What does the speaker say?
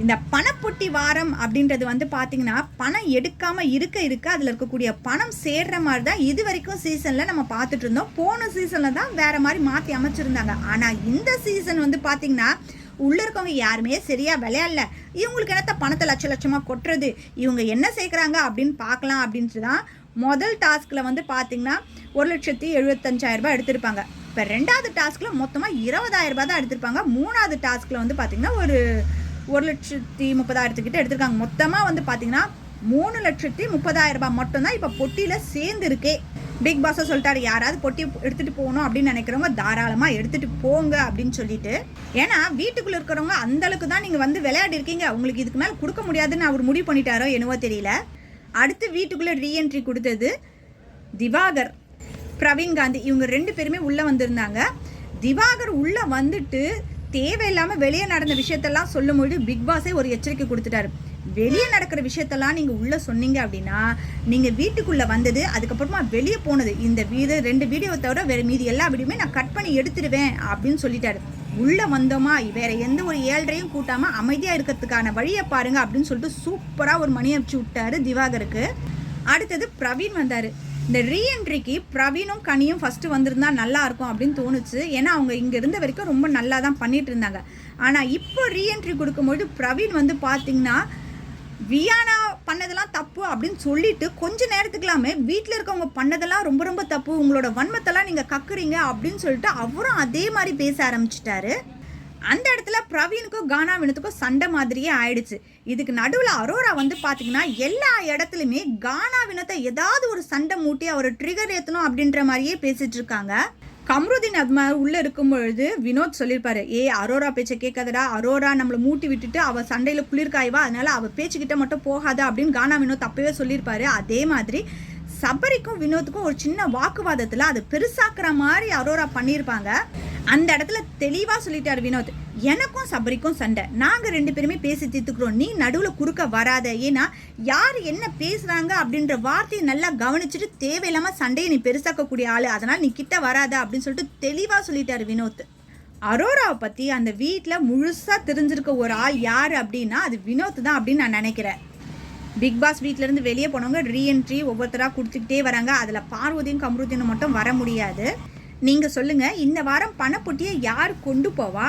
இந்த பணப்பொட்டி வாரம் அப்படின்றது வந்து பார்த்தீங்கன்னா, பணம் எடுக்காம இருக்க அதில் இருக்கக்கூடிய பணம் சேர்ற மாதிரி தான் இது வரைக்கும் சீசனில் நம்ம பார்த்துட்டு இருந்தோம். போன சீசனில் தான் வேறு மாதிரி மாற்றி அமைச்சிருந்தாங்க. ஆனால் இந்த சீசன் வந்து பார்த்தீங்கன்னா, உள்ளே இருக்கவங்க யாருமே சரியாக விளையாடல. இவங்களுக்கு என்னத்த பணத்தை லட்சமாக கொட்டுறது, இவங்க என்ன சேர்க்குறாங்க அப்படின்னு பார்க்கலாம் அப்படின்ட்டு தான் முதல் டாஸ்கில் வந்து பார்த்தீங்கன்னா 1,75,000 எடுத்திருப்பாங்க. இப்போ 2வது டாஸ்கில் மொத்தமாக 20,000 தான் எடுத்திருப்பாங்க. 3வது டாஸ்கில் வந்து பார்த்தீங்கன்னா ஒரு 1,30,000 கிட்ட எடுத்திருக்காங்க. மொத்தமாக வந்து பார்த்தீங்கன்னா 3,30,000 மட்டும்தான் இப்போ பொட்டியில் சேர்ந்துருக்கே. பிக் பாஸை சொல்லிட்டாரு, யாராவது பொட்டி எடுத்துகிட்டு போகணும் அப்படின்னு நினைக்கிறவங்க தாராளமாக எடுத்துகிட்டு போங்க அப்படின்னு சொல்லிட்டு. ஏன்னா வீட்டுக்குள்ளே இருக்கிறவங்க அந்தளவுக்கு தான் நீங்கள் வந்து விளையாடி இருக்கீங்க, உங்களுக்கு இதுக்கு மேலே கொடுக்க முடியாதுன்னு அவர் முடிவு பண்ணிட்டாரோ என்னவோ தெரியல. அடுத்து வீட்டுக்குள்ளே ரீஎன்ட்ரி கொடுத்தது திவாகர், பிரவீன் காந்தி, இவங்க 2 பேருமே உள்ளே வந்திருந்தாங்க. திவாகர் உள்ளே வந்துட்டு தேவையில்லாமல் வெளியே நடந்த விஷயத்தெல்லாம் சொல்லும்போது பிக் பாஸே ஒரு எச்சரிக்கை கொடுத்துட்டாரு. வெளியே நடக்கிற விஷயத்தெல்லாம் நீங்கள் உள்ளே சொன்னீங்க அப்படின்னா, நீங்கள் வீட்டுக்குள்ளே வந்தது அதுக்கப்புறமா வெளியே போனது இந்த 2 வீடியோவை தவிர வேறு மீதி எல்லா வீடியோமே நான் கட் பண்ணி எடுத்துடுவேன் அப்படின்னு சொல்லிட்டாரு. உள்ளே வந்தோமா வேறு எந்த ஒரு 7:30 கூட்டாமல் அமைதியாக இருக்கிறதுக்கான வழியை பாருங்கள் அப்படின்னு சொல்லிட்டு சூப்பராக ஒரு மணி அடிச்சு விட்டாரு திவாகருக்கு. அடுத்தது பிரவீன் வந்தார். இந்த ரீஎன்ட்ரிக்கு பிரவீனும் கனியும் ஃபஸ்ட்டு வந்திருந்தா நல்லா இருக்கும் அப்படின்னு தோணுச்சு. ஏன்னா அவங்க இங்கே இருந்த வரைக்கும் ரொம்ப நல்லா தான் பண்ணிட்டு இருந்தாங்க. ஆனால் இப்போ ரீஎன்ட்ரி கொடுக்கும்போது பிரவீன் வந்து பார்த்தீங்கன்னா, வியானா பண்ணதெல்லாம் தப்பு அப்படின்னு சொல்லிட்டு கொஞ்ச நேரத்துக்கலாமே வீட்டில் இருக்கவங்க பண்ணதெல்லாம் ரொம்ப ரொம்ப தப்பு, உங்களோட வன்மத்தெல்லாம் நீங்கள் கக்குறீங்க அப்படின்னு சொல்லிட்டு அவரும் அதே மாதிரி பேச ஆரம்பிச்சிட்டாரு. அந்த இடத்துல பிரவீனுக்கும் கானா வினோத்துக்கும் சண்டை மாதிரியே ஆயிடுச்சு. இதுக்கு நடுவில் அரோரா வந்து பார்த்தீங்கன்னா எல்லா இடத்துலையுமே கானா வினோத்தை ஏதாவது ஒரு சண்டை மூட்டி அவரை ட்ரிகர் ஏற்றணும் அப்படின்ற மாதிரியே பேசிட்டு இருக்காங்க. கம்ருதீன் அது மாதிரி உள்ளே இருக்கும் பொழுது வினோத் சொல்லியிருப்பாரு, அரோரா பேச்சை கேட்காதடா, அரோரா நம்மளை மூட்டி விட்டுட்டு அவள் சண்டையில் குளிர்காய்வா, அதனால அவள் பேச்சுக்கிட்ட மட்டும் போகாத அப்படின்னு கானா வினோத் அப்பவே சொல்லியிருப்பாரு. அதே மாதிரி சபரிக்கும் வினோத்துக்கும் ஒரு சின்ன வாக்குவாதத்தில் அதை பெருசாக்குற மாதிரி அரோரா பண்ணியிருப்பாங்க. அந்த இடத்துல தெளிவாக சொல்லிட்டார் வினோத், எனக்கும் சபரிக்கும் சண்டை, நாங்கள் 2 பேருமே பேசி தீர்த்துக்கிறோம், நீ நடுவில் குறுக்க வராத. ஏன்னா யார் என்ன பேசுகிறாங்க அப்படின்ற வார்த்தையை நல்லா கவனிச்சுட்டு தேவையில்லாமல் சண்டையை நீ பெருசாக்கக்கூடிய ஆள், அதனால் நீ கிட்ட வராத அப்படின்னு சொல்லிட்டு தெளிவாக சொல்லிட்டார் வினோத். அரோராவை பற்றி அந்த வீட்டில் முழுசாக தெரிஞ்சிருக்க ஒரு ஆள் யார் அப்படின்னா அது வினோத் தான் அப்படின்னு நான் நினைக்கிறேன். பிக் பாஸ் வீட்டிலேருந்து வெளியே போனவங்க ரீஎன்ட்ரி ஒவ்வொருத்தராக கொடுத்துக்கிட்டே வராங்க. அதில் பார்வதியும் கம்ருதீனும் மட்டும் வர முடியாது. நீங்கள் சொல்லுங்கள், இந்த வாரம் பணப்பொட்டியை யார் கொண்டு போவா?